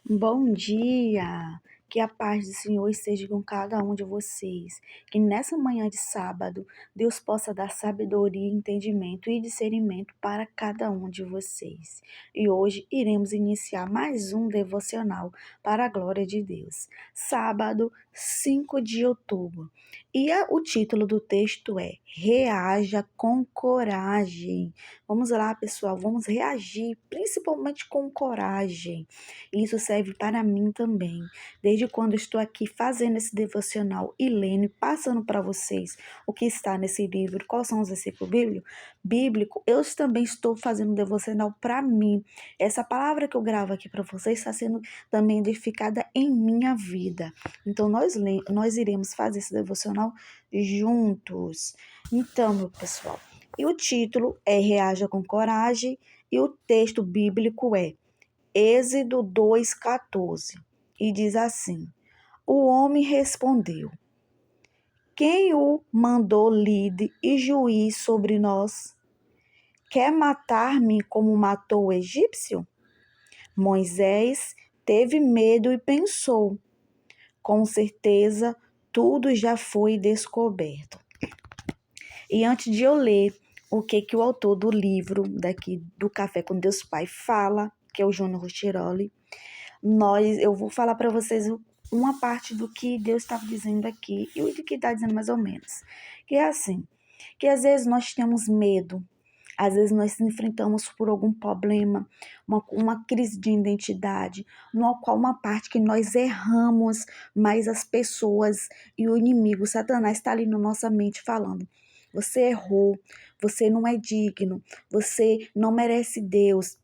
Bom dia! Que a paz do Senhor esteja com cada um de vocês. Que nessa manhã de sábado, Deus possa dar sabedoria, entendimento e discernimento para cada um de vocês. E hoje iremos iniciar mais um devocional para a glória de Deus. Sábado, 5 de outubro. O título do texto é Reaja com coragem. Vamos lá, pessoal, vamos reagir, principalmente com coragem. Isso serve para mim também. Desde quando estou aqui fazendo esse devocional e lendo e passando para vocês o que está nesse livro, quais são os versículos bíblicos, eu também estou fazendo um devocional para mim. Essa palavra que eu gravo aqui para vocês está sendo também edificada em minha vida. Então, nós iremos fazer esse devocional juntos. Então, meu pessoal, e o título é Reaja com Coragem e o texto bíblico é Êxodo 2,14, e diz assim: O homem respondeu: Quem o mandou líder e juiz sobre nós? Quer matar-me como matou o egípcio? Moisés teve medo e pensou: Com certeza tudo já foi descoberto. E antes de eu ler o que o autor do livro daqui do Café com Deus Pai fala, que é o Júnior Rostiroli, eu vou falar para vocês uma parte do que Deus estava dizendo aqui e o que está dizendo mais ou menos. Que é assim, que às vezes nós temos medo, às vezes nós enfrentamos por algum problema, uma crise de identidade, no qual uma parte que nós erramos, mas as pessoas e o inimigo, Satanás, está ali na nossa mente falando: você errou, você não é digno, você não merece Deus.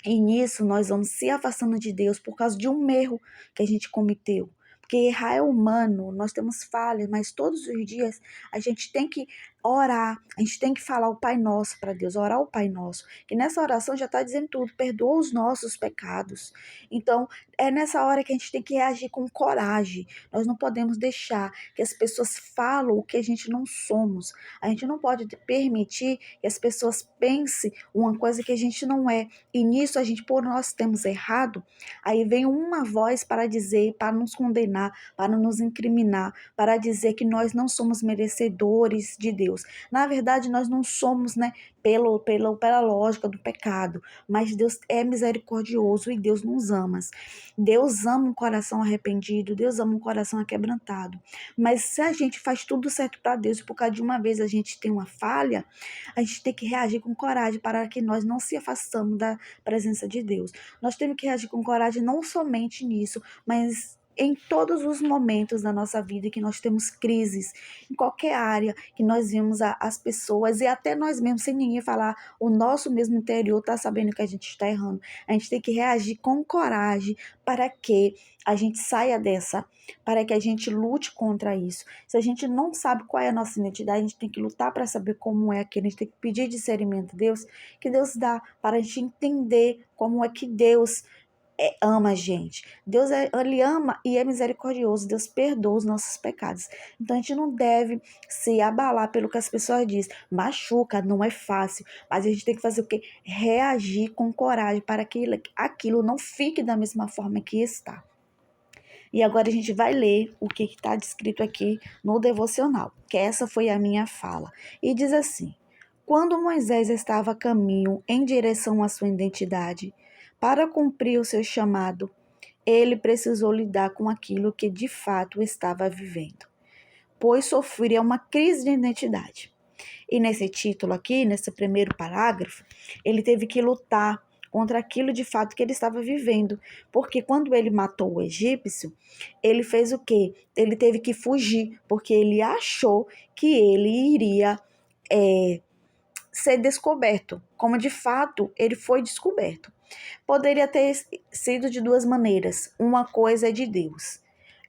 E nisso nós vamos se afastando de Deus por causa de um erro que a gente cometeu. Porque errar é humano, nós temos falhas, mas todos os dias a gente tem que orar, a gente tem que falar o Pai Nosso para Deus, orar o Pai Nosso. Que nessa oração já está dizendo tudo, perdoa os nossos pecados. Então, é nessa hora que a gente tem que reagir com coragem. Nós não podemos deixar que as pessoas falem o que a gente não somos. A gente não pode permitir que as pessoas pensem uma coisa que a gente não é. E nisso a gente, por nós temos errado, aí vem uma voz para dizer, para nos condenar, para nos incriminar, para dizer que nós não somos merecedores de Deus. Na verdade, nós não somos, né, pela lógica do pecado, mas Deus é misericordioso e Deus nos ama. Deus ama um coração arrependido, Deus ama um coração aquebrantado. Mas se a gente faz tudo certo para Deus e por causa de uma vez a gente tem uma falha, a gente tem que reagir com coragem para que nós não se afastamos da presença de Deus. Nós temos que reagir com coragem não somente nisso, mas em todos os momentos da nossa vida que nós temos crises, em qualquer área que nós vimos as pessoas e até nós mesmos, sem ninguém falar, o nosso mesmo interior está sabendo que a gente está errando. A gente tem que reagir com coragem para que a gente saia dessa, para que a gente lute contra isso. Se a gente não sabe qual é a nossa identidade, a gente tem que lutar para saber como é aquilo, a gente tem que pedir discernimento a Deus, que Deus dá, para a gente entender como é que Deus ama a gente. Deus ele ama e é misericordioso. Deus perdoa os nossos pecados. Então a gente não deve se abalar pelo que as pessoas dizem. Machuca, não é fácil. Mas a gente tem que fazer o quê? Reagir com coragem para que aquilo não fique da mesma forma que está. E agora a gente vai ler o que está descrito aqui no devocional, que essa foi a minha fala. E diz assim: Quando Moisés estava a caminho em direção à sua identidade, para cumprir o seu chamado, ele precisou lidar com aquilo que de fato estava vivendo, pois sofria uma crise de identidade. E nesse título aqui, nesse primeiro parágrafo, ele teve que lutar contra aquilo de fato que ele estava vivendo. Porque quando ele matou o egípcio, ele fez o quê? Ele teve que fugir, porque ele achou que ele iria ser descoberto, como de fato ele foi descoberto. Poderia ter sido de duas maneiras. Uma coisa é de Deus.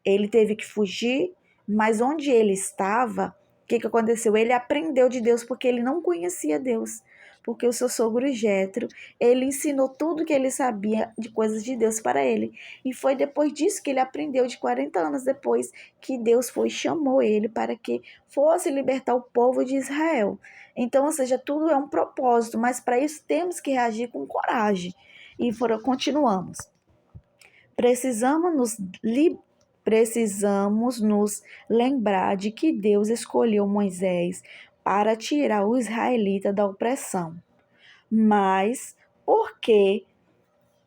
Ele teve que fugir, mas onde ele estava, o que aconteceu? Ele aprendeu de Deus porque ele não conhecia Deus. Porque o seu sogro Jétro, ele ensinou tudo que ele sabia de coisas de Deus para ele. E foi depois disso que ele aprendeu, de 40 anos depois, que Deus foi e chamou ele para que fosse libertar o povo de Israel. Então, ou seja, tudo é um propósito, mas para isso temos que reagir com coragem. E continuamos. Precisamos nos, precisamos nos lembrar de que Deus escolheu Moisés para tirar o israelita da opressão. Mas por quê?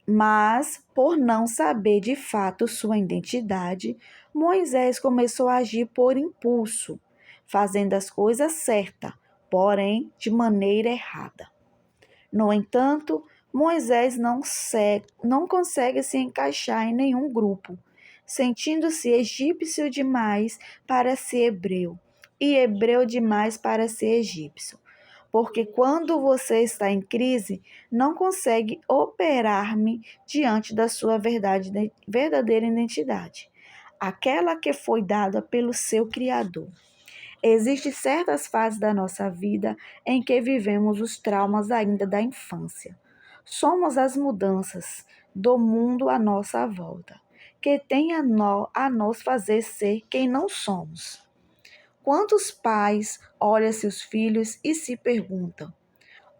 Mas, por não saber de fato sua identidade, Moisés começou a agir por impulso, fazendo as coisas certas, porém de maneira errada. No entanto, Moisés não consegue se encaixar em nenhum grupo, sentindo-se egípcio demais para ser hebreu e hebreu demais para ser egípcio. Porque quando você está em crise, não consegue operar-me diante da sua verdadeira identidade, aquela que foi dada pelo seu Criador. Existem certas fases da nossa vida em que vivemos os traumas ainda da infância. Somos as mudanças do mundo à nossa volta, que tem a nos fazer ser quem não somos. Quantos pais olham seus filhos e se perguntam: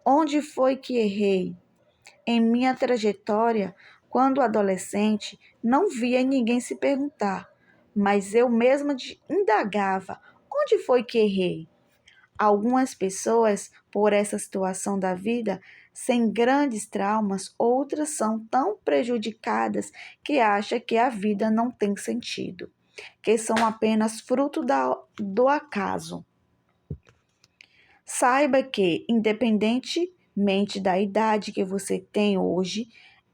onde foi que errei? Em minha trajetória, quando adolescente, não via ninguém se perguntar, mas eu mesma indagava: onde foi que errei? Algumas pessoas, por essa situação da vida, sem grandes traumas, outras são tão prejudicadas que acham que a vida não tem sentido, que são apenas fruto do acaso. Saiba que, independentemente da idade que você tem hoje,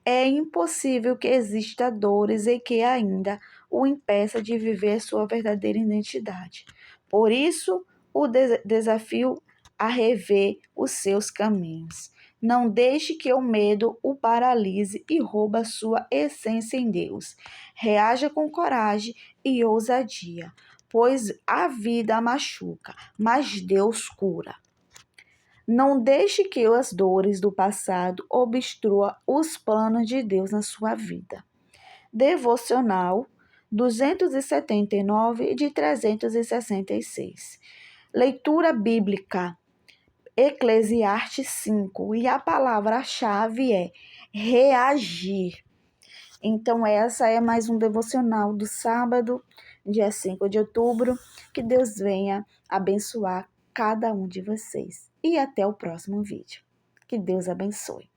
é impossível que exista dores e que ainda o impeça de viver sua verdadeira identidade. Por isso, o desafio a rever os seus caminhos. Não deixe que o medo o paralise e rouba a sua essência em Deus. Reaja com coragem e ousadia, pois a vida machuca, mas Deus cura. Não deixe que as dores do passado obstruam os planos de Deus na sua vida. Devocional 279 de 366. Leitura bíblica Eclesiastes 5 e a palavra-chave é reagir. Então, essa é mais um devocional do sábado, dia 5 de outubro. Que Deus venha abençoar cada um de vocês. E até o próximo vídeo. Que Deus abençoe.